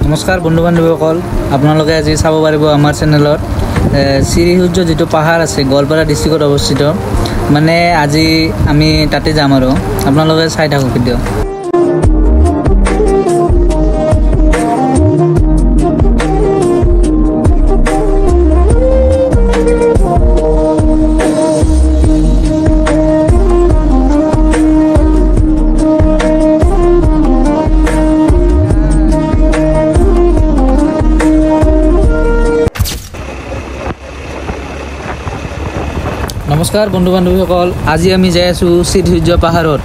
নমস্কাৰ বন্ধু বান্ধৱীসকল, আপোনালোকে আজি চাব পাৰিব আমাৰ চেনেলত শ্ৰীসূৰ্য যিটো পাহাৰ আছে গোৱালপাৰা ডিষ্ট্ৰিক্টত অৱস্থিত। মানে আজি আমি তাতে যাম আৰু আপোনালোকে চাই থাকক ভিডিঅ'। নমস্কাৰ বন্ধু বান্ধৱীসকল, আজি আমি যাই আছোঁ শ্ৰীসূৰ্য পাহাৰত।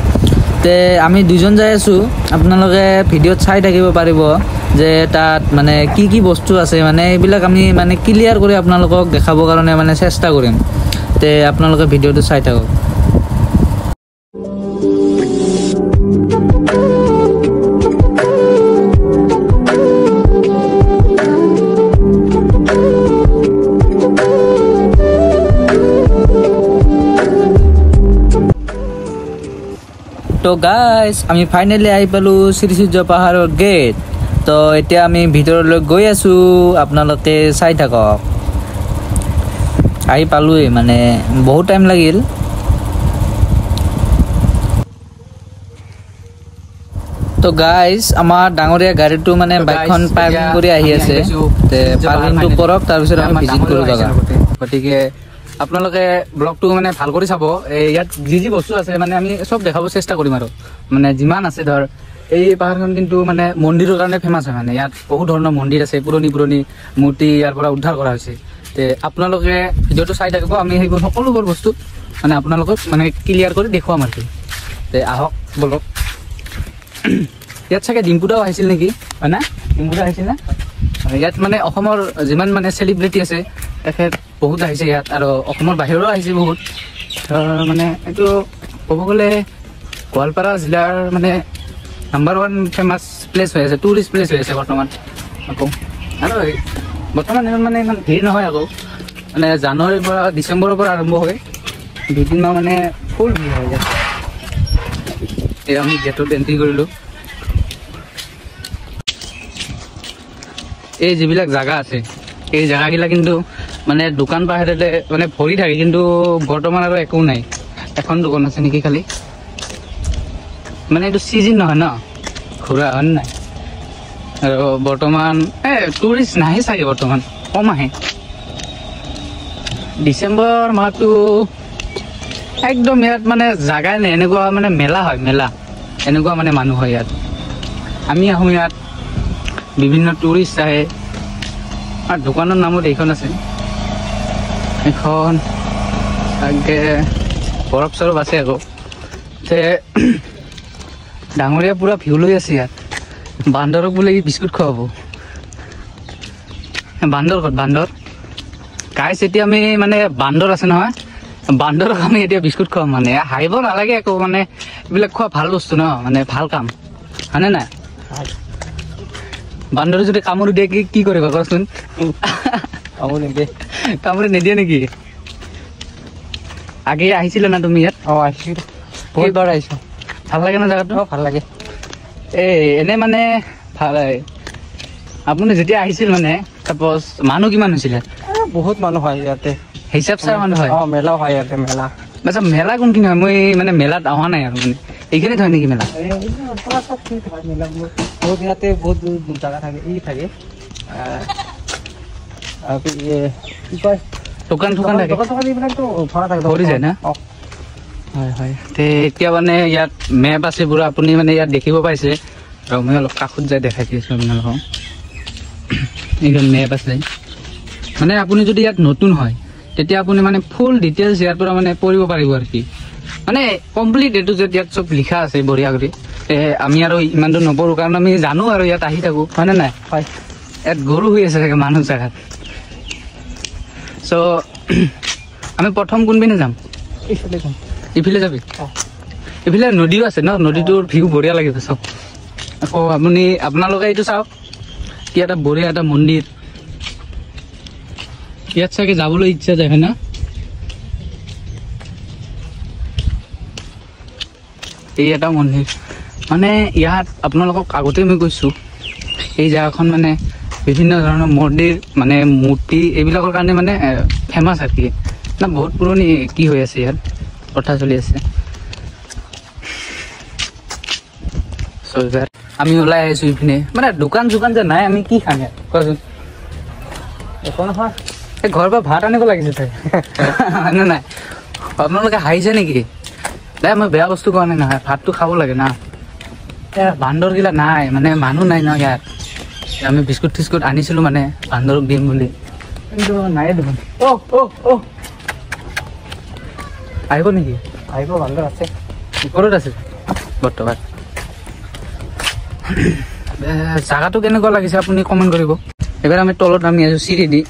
তে আমি দুজন যাই আছোঁ, আপোনালোকে ভিডিঅ'ত চাই থাকিব পাৰিব যে তাত মানে কি কি বস্তু আছে, মানে এইবিলাক আমি মানে ক্লিয়াৰ কৰি আপোনালোকক দেখাবৰ কাৰণে মানে চেষ্টা কৰিম। তে আপোনালোকে ভিডিঅ'টো চাই থাকক। তো গাইজ আমি ফাইনেলি আহি পালোঁ শ্ৰীসূৰ্য পাহাৰৰ গেট। তো এতিয়া আমি ভিতৰলৈ গৈ আছোঁ, আপোনালোকে চাই থাকক। আহি পালোঁৱেই, মানে বহুত টাইম লাগিল। তো গাইজ আমাৰ ডাঙৰীয়া গাড়ীটো মানে বাইকখন পাৰ্কিং কৰি আহি আছে। পাৰ্কিংটো কৰক, তাৰপিছত আমি ভিজিট কৰোঁ জেগা। গতিকে আপোনালোকে ব্লগটো মানে ভাল কৰি চাব। ইয়াত যি বস্তু আছে মানে আমি চব দেখাব চেষ্টা কৰিম আৰু মানে যিমান আছে। ধৰ এই পাহাৰখন কিন্তু মানে মন্দিৰৰ কাৰণে ফেমাছ হয়। মানে ইয়াত বহুত ধৰণৰ মন্দিৰ আছে, পুৰণি পুৰণি মূৰ্তি ইয়াৰ পৰা উদ্ধাৰ কৰা হৈছে। তে আপোনালোকে ভিডিঅ'টো চাই থাকিব, আমি সেইবোৰ সকলোবোৰ বস্তু মানে আপোনালোকক মানে ক্লিয়াৰ কৰি দেখুৱাম আৰু। তে আহক বলক। ইয়াত চাগে ডিম্পুদাও আহিছিল নেকি, হয় না? ডিম্পুদা আহিছিল না? ইয়াত মানে অসমৰ যিমান মানে চেলিব্ৰিটি আছে তেখেত বহুত আহিছে ইয়াত, আৰু অসমৰ বাহিৰৰো আহিছে বহুত। মানে এইটো ক'ব গ'লে গোৱালপাৰা জিলাৰ মানে নাম্বাৰ 1 ফেমাছ প্লেচ হৈ আছে, টুৰিষ্ট প্লেচ হৈ আছে বৰ্তমান। আকৌ আৰু বৰ্তমান মানে ইমান ভিৰ নহয় আকৌ, মানে জানুৱাৰীৰ পৰা ডিচেম্বৰৰ পৰা আৰম্ভ হয়, 2 মাহ মানে ফুল ভিৰ হয় ইয়াত। এতিয়া আমি গেটত এণ্ট্ৰি কৰিলোঁ। এই যিবিলাক জাগা আছে, এই জাগাগিলা কিন্তু মানে দোকান পাহাৰতে মানে ভৰি থাকে, কিন্তু বৰ্তমান আৰু একো নাই। এখন দোকান আছে নেকি খালি, মানে এইটো চিজন নহয় ন ঘূৰা, হয় নাই? আৰু বৰ্তমান টুৰিষ্ট নাহে চাগে, বৰ্তমান কম আহে। ডিচেম্বৰ মাহটো একদম ইয়াত মানে জাগাই নাই, এনেকুৱা মানে মেলা হয়, মেলা এনেকুৱা মানে মানুহ হয় ইয়াত। আমি আহোঁ ইয়াত, বিভিন্ন টুৰিষ্ট আহে। আৰু দোকানৰ নামত এইখন আছে, এখন আগে বৰফ চৰফ আছে আকৌ। ডাঙৰীয়া পুৰা ভিউ লৈ আছে ইয়াত। বান্দৰক বোলে বিস্কুট খুৱাব। বান্দৰ ক'ত? বান্দৰ গাইছ, এতিয়া আমি মানে বান্দৰ আছে নহয়, বান্দৰক আমি এতিয়া বিস্কুট খুৱাম। মানে হাঁহিব নালাগে আকৌ, মানে এইবিলাক খোৱা ভাল বস্তু ন, মানে ভাল কাম, হয়নে নাই? বান্দৰে যদি কামুৰি দিয়ে কি কৰিব কচোন? কামুৰি নিদিয়ে নেকি? আগে আহিছিলে না তুমি ইয়াত? আহিছিলোঁ, বহুতবাৰ আহিছোঁ। ভাল লাগে না জেগাটো? ভাল লাগে। এনে মানে ভাল। আপুনি যেতিয়া আহিছিল মানে চাপ'জ মানুহ কিমান হৈছিলে? বহুত মানুহ হয় ইয়াতে, হিচাপ চাই মানুহ হয়। মেলাও হয় ইয়াতে, মেলা। আচ্ছা, মেলা কোনখিনি হয়? মই মানে মেলাত অহা নাই আৰু, মানে এইখিনিত হয় নেকি মেলা? বহুত ইয়াতে বহুত জাগা থাকে, থাকে কি কয়, দোকান চোকান থাকে, ভৰি যায় না? হয় হয়। এতিয়া মানে ইয়াত মেপ আছে পুৰা, আপুনি মানে ইয়াত দেখিব পাইছে। আৰু মই অলপ কাষত যাই দেখাই দিছোঁ আপোনালোকক। এইখন মেপ আছে। মানে আপুনি যদি ইয়াত নতুন হয় তেতিয়া আপুনি মানে ফুল ডিটেইলছ ইয়াৰ পৰা মানে পঢ়িব পাৰিব আৰু কি, মানে কমপ্লিট এইটো যে ইয়াত চব লিখা আছে বঢ়িয়া কৰি। আমি আৰু ইমানটো নপঢ়োঁ, কাৰণ আমি জানো আৰু ইয়াত আহি থাকোঁ, হয়নে নাই? হয়। ইয়াত গৰু হৈ আছে চাগে মানুহ জেগাত। চ' আমি প্ৰথম কোনপিনে যাম? এইফালে যাম। ইফালে যাবি? ইফালে নদীও আছে ন, নদীটোৰ ভিউ বঢ়িয়া লাগিব চাওক। আকৌ আপোনালোকে এইটো চাওক, কি এটা বঢ়িয়া এটা মন্দিৰ। ইয়াত চাগে যাবলৈ ইচ্ছা যায়, হয় না? এই এটা মন্দিৰ, মানে ইয়াত আপোনালোকক আগতে মই কৈছোঁ, এই জায়গাখন মানে বিভিন্ন ধৰণৰ মন্দিৰ মানে মূৰ্তি এইবিলাকৰ কাৰণে মানে ফেমাছ আৰু কি না বহুত পুৰণি কি হৈ আছে ইয়াত কথা চলি আছে আমি ওলাই আহিছোঁ ইপিনে মানে দোকান চোকান যে নাই আমি কি খাম ইয়াত কোৱাচোন একো নহয় এই ঘৰৰ পৰা ভাত আনিব লাগিছে তাই নাই নাই আপোনালোকে হাঁহিছে নেকি নাই মই বেয়া বস্তু কোৱা নাই নহয় ভাতটো খাব লাগে না বান্দৰগিলা নাই মানে মানুহ নাই ন ইয়াত আমি বিস্কুট চিস্কুট আনিছিলোঁ মানে বান্দৰক দিম বুলি কিন্তু নাই দেখোন আহিব নেকি আহিব বান্দৰ আছে ওপৰত আছে বৰ্তমান জাগাটো কেনেকুৱা লাগিছে আপুনি কমেণ্ট কৰিব এবাৰ আমি তলত নামি আছোঁ চিৰি দি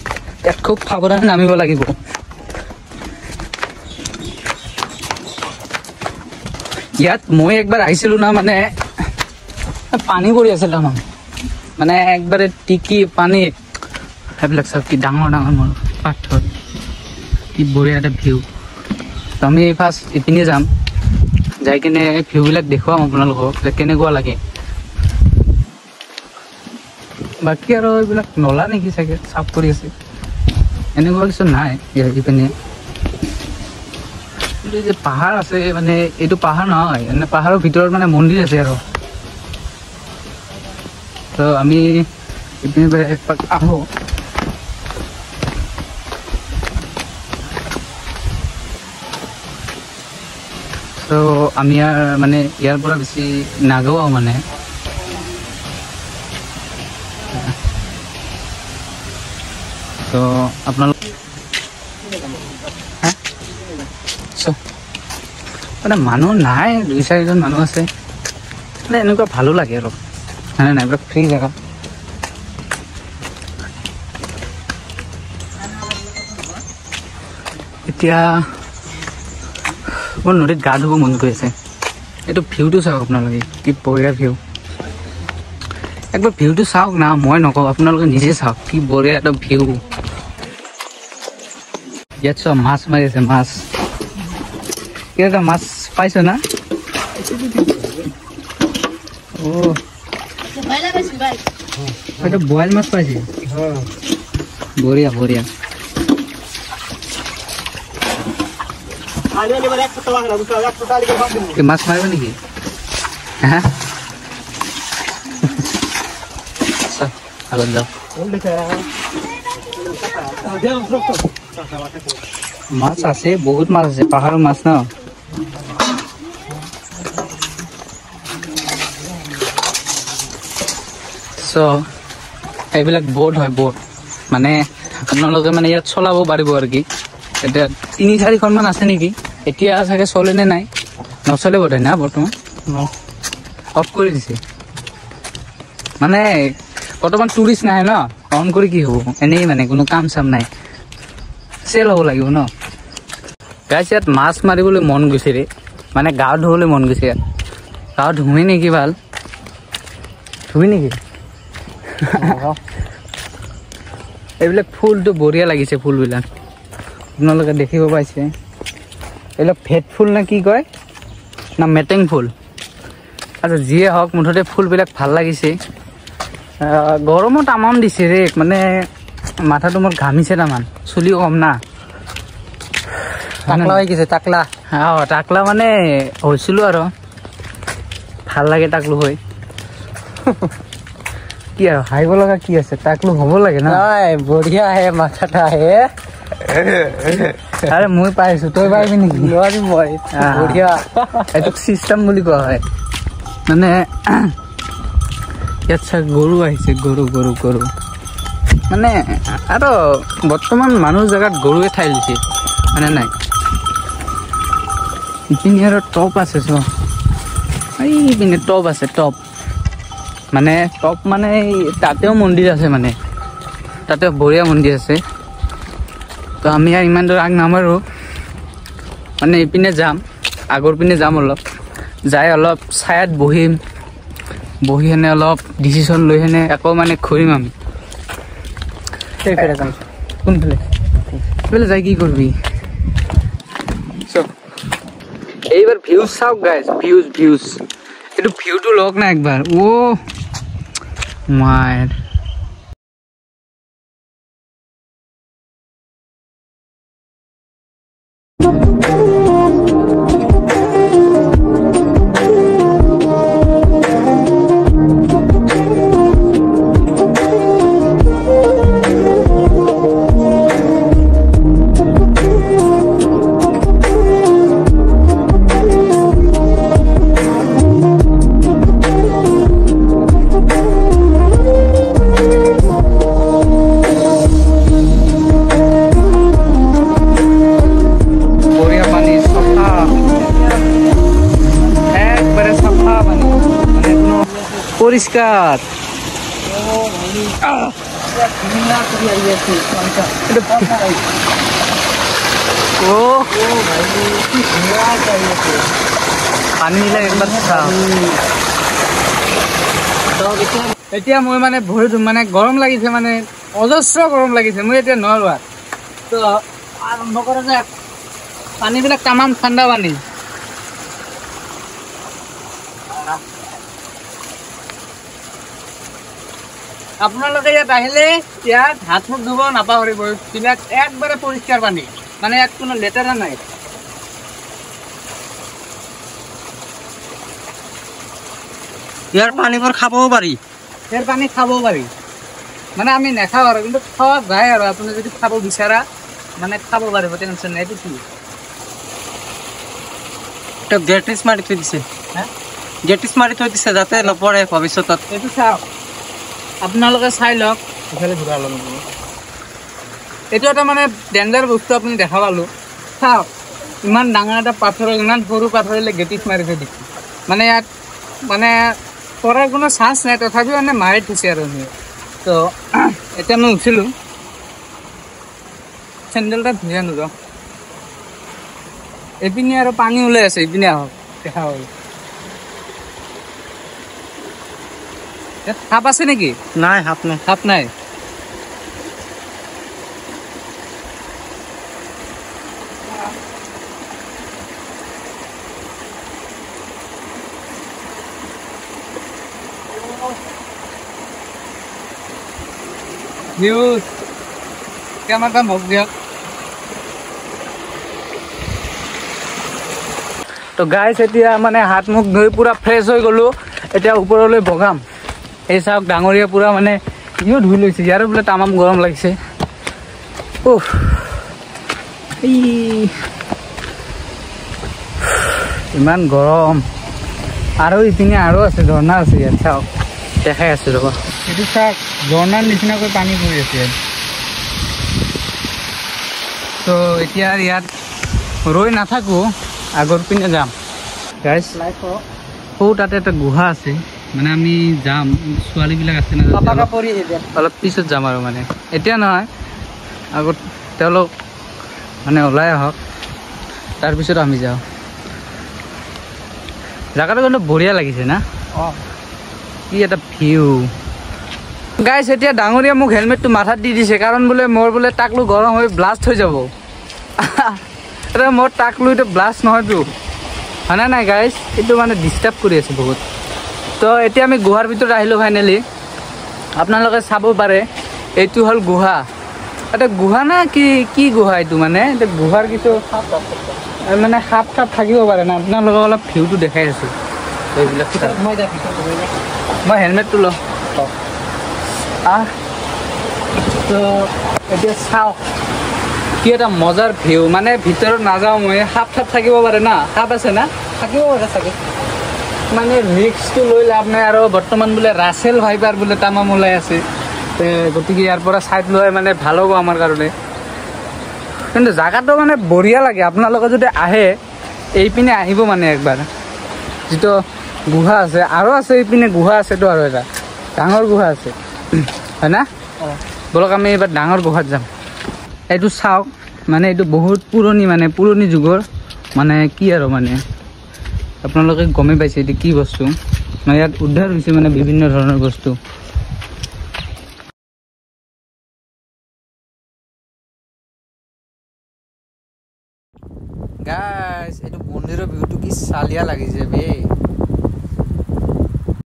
ইয়াত খুব সাৱধানে নামিব লাগিব ইয়াত মই একবাৰ আহিছিলোঁ না মানে পানী পৰি আছিল তাৰমান মানে একবাৰে টিকি পানী সেইবিলাক চব কি ডাঙৰ ডাঙৰ মোৰ পাথৰ কি বঢ়িয়া এটা ভিউ তো আমি ফাৰ্ষ্ট ইপিনে যাম যাই কিনে ভিউবিলাক দেখুৱাম আপোনালোকক যে কেনেকুৱা লাগে বাকী আৰু এইবিলাক নলা নেকি চাগে চাফ কৰি আছে এনেকুৱা কিছু নাই ইপিনে কিন্তু যে পাহাৰ আছে মানে এইটো পাহাৰ নহয় এনে পাহাৰৰ ভিতৰত মানে মন্দিৰ আছে আৰু তো আমি ইপিনে একপাক আহোঁ তো আমি মানে ইয়াৰ পৰা বেছি নাগাওঁ মানে তো আপোনালোক মানে মানুহ নাই 2-4জন মানুহ আছে মানে এনেকুৱা ভালো লাগে অলপ নাই নাই এইবিলাক ফ্ৰী জেগা এতিয়া মোৰ নদীত গা ধুব মন গৈ আছে এইটো ভিউটো চাওক আপোনালোকে কি বঢ়িয়া ভিউ একবাৰ ভিউটো চাওক না মই নকওঁ আপোনালোকে নিজে চাওক কি বঢ়িয়া এটা ভিউ ইয়াত চব মাছ মাৰি আছে মাছ এটা মাছ পাইছ না এটা বইল মাছ পাইছে বঢ়িয়া বঢ়িয়া মাছ মাৰিব নেকি হা আগত যাওঁ মাছ আছে বহুত মাছ আছে পাহাৰৰ মাছ ন চ' এইবিলাক বোট হয় বোট মানে আপোনালোকে মানে ইয়াত চলাব পাৰিব আৰু কি এতিয়া 3-4খন আছে নেকি এতিয়া চাগে চলে নে নাই নচলে বোধহয় না বৰ্তমান অফ কৰি দিছে মানে বৰ্তমান টুৰিষ্ট নাহে ন অন কৰি কি হ'ব এনেই মানে কোনো কাম চাম নাই চেল হ'ব লাগিব ন গাইছ ইয়াত মাছ মাৰিবলৈ মন গৈছে ৰে মানে গা ধুবলৈ মন গৈছে ইয়াত গা ধুই নেকি ভাল ধুই নেকি এইবিলাক ফুলটো বঢ়িয়া লাগিছে ফুলবিলাক আপোনালোকে দেখিব পাইছে এইবিলাক ভেট ফুল না কি কয় না মেটেং ফুল আচ্ছা যিয়ে হওক মুঠতে ফুলবিলাক ভাল লাগিছে গৰমত তামাম দিছে ৰে মানে মাথাটো মোৰ ঘামিছে তামান চুলি কম না টাকলা হৈ গৈছে টাকলা টাকলা মানে হৈছিলোঁ আৰু ভাল লাগে টাকলো হৈ কি আৰু হাঁহিব লগা কি আছে টাকলো হ'ব লাগে না বঢ়িয়া আহে মাথাটা আহে আৰে মই পাইছো তই পাৰিবি নেকি নোৱাৰিম মই বঢ়িয়া এইটোক চিষ্টেম বুলি কোৱা হয় মানে ইয়াত চাই গৰু আহিছে গৰু গৰু গৰু মানে আৰু বৰ্তমান মানুহ জেগাত গৰুৱে ঠাই লৈছে মানে নাই ইপিনে আৰু টপ আছে চ এইপিনে টপ আছে টপ মানে টপ মানে তাতেও মন্দিৰ আছে মানে তাতেও বঢ়িয়া মন্দিৰ আছে তো আমি আৰু ইমান দূৰ আগ নামাৰো মানে ইপিনে যাম আগৰ পিনে যাম অলপ যাই অলপ ছায়াত বহিম বহি কেনে অলপ ডিচিশ্যন লৈ কেনে আকৌ মানে ঘূৰিম আমি কোনফালে সেইফালে যাই কি কৰিবি এইবাৰ ভিউজ চাওক গাইজ ভিউজ এইটো ভিউটো লওক না একবাৰ মায়েৰ পৰিষ্কাৰ পানী নিলে একবাৰ এতিয়া মই মানে ভৰিটো মানে গৰম লাগিছে মানে অজস্ৰ গৰম লাগিছে মই এতিয়া নোৱাৰো তো আৰম্ভ কৰা যায় পানীবিলাক তামাম ঠাণ্ডা পানী আপোনালোকে ইয়াত আহিলে ইয়াত হাত মুখ ধুব নাপাহৰিব এইবিলাক একবাৰে পৰিষ্কাৰ পানী মানে ইয়াত কোনো লেতেৰা নাই ইয়াৰ পানীবোৰ খাবও পাৰি ইয়াৰ পানী খাবও পাৰি মানে আমি নাখাওঁ আৰু কিন্তু খোৱা যায় আৰু আপুনি যদি খাব বিচাৰা মানে খাব পাৰিব টেনশ্যন নাই এইটো কি এটা গেটিছ মাৰি থৈ দিছে গেটিছ মাৰি থৈ দিছে যাতে নপৰে ভৱিষ্যতত এইটো চাওক আপোনালোকে চাই লওক ইফালে ঘূৰা লওক এইটো এটা মানে ডেঞ্জাৰ বস্তু আপুনি দেখা পালোঁ চাওক ইমান ডাঙৰ এটা পাথৰ ইমান সৰু পাথৰিলে গেটিছ মাৰি থৈ দিছে মানে ইয়াত মানে পৰাৰ কোনো চান্স নাই তথাপিও মানে মাৰি থৈছে আৰু তো এতিয়া মই উঠিলোঁ চেণ্ডেলটা ধুই আনো ৰ এইপিনে আৰু পানী ওলাই আছে এইপিনে আহক দেখা হ'ল ইয়াত সাপ আছে নেকি নাই সাপ নাই সাপ নাই নিউজ কেমেৰাটা মোক দিয়ক তো গাইছ এতিয়া মানে হাত মুখ ধুই পুৰা ফ্ৰেছ হৈ গ'লোঁ এতিয়া ওপৰলৈ বগাম এই চাওক ডাঙৰীয়া পুৰা মানে ইও ধুই লৈছে ইয়াৰো বোলে তামাম গৰম লাগিছে ইমান গৰম আৰু ইপিনে আৰু আছে ঝৰ্ণা আছে ইয়াত চাওক দেখাই আছোঁ ৰ'ব এইটো চাওক ঝৰ্ণাৰ নিচিনাকৈ পানী পৰি আছে তো এতিয়া ইয়াত ৰৈ নাথাকোঁ আগৰ পিনে যাম গাইছ সৌ তাতে এটা গুহা আছে মানে আমি যাম ছোৱালীবিলাক আছে না অলপ পিছত যাম আৰু মানে এতিয়া নহয় আগত তেওঁলোক মানে ওলাই আহক তাৰপিছত আমি যাওঁ জেগাটো কিন্তু বঢ়িয়া লাগিছে না কি এটা ভিউ গাইছ এতিয়া ডাঙৰীয়া মোক হেলমেটটো মাথাত দি দিছে কাৰণ বোলে মোৰ বোলে টাকলো গৰম হৈ ব্লাষ্ট হৈ যাব এতিয়া মোৰ টাকলো এইটো ব্লাষ্ট নহয়তো হয়নে নাই গাইছ এইটো মানে ডিষ্টাৰ্ব কৰি আছে বহুত তো এতিয়া আমি গুহাৰ ভিতৰত আহিলোঁ ফাইনেলি আপোনালোকে চাব পাৰে এইটো হ'ল গুহা এটা গুহা না কি গুহা এইটো মানে এটা গুহাৰ কিছু মানে সাপ চাপ থাকিব পাৰে না আপোনালোকক অলপ ভিউটো দেখাই আছোঁ এইবিলাক মই হেলমেটটো লওঁ তো এতিয়া চাওক কি এটা মজাৰ ভিউ মানে ভিতৰত নাযাওঁ মই সাপ চাপ থাকিব পাৰে না সাপ আছে না থাকিব পাৰে চাগে মানে ৰিক্সটো লৈ লাভ নাই আৰু বৰ্তমান বোলে ৰাছেল ভাইপাৰ বোলে তামাম ওলাই আছে গতিকে ইয়াৰ পৰা চাইড লৈ মানে ভাল হ'ব আমাৰ কাৰণে কিন্তু জেগাটো মানে বঢ়িয়া লাগে আপোনালোকে যদি আহে এইপিনে আহিব মানে একবাৰ যিটো গুহা আছে আৰু আছে এইপিনে গুহা আছেতো আৰু এটা ডাঙৰ গুহা আছে হয় না বলক আমি এইবাৰ ডাঙৰ গুহাত যাম এইটো চাওক মানে এইটো বহুত পুৰণি মানে পুৰণি যুগৰ মানে কি আৰু মানে আপোনালোকে গমে পাইছে এইটো কি বস্তু মানে ইয়াত উদ্ধাৰ হৈছে মানে বিভিন্ন ধৰণৰ বস্তু গাইছ এইটো মন্দিৰৰ ভিউটো কি চালিয়া লাগিছে বে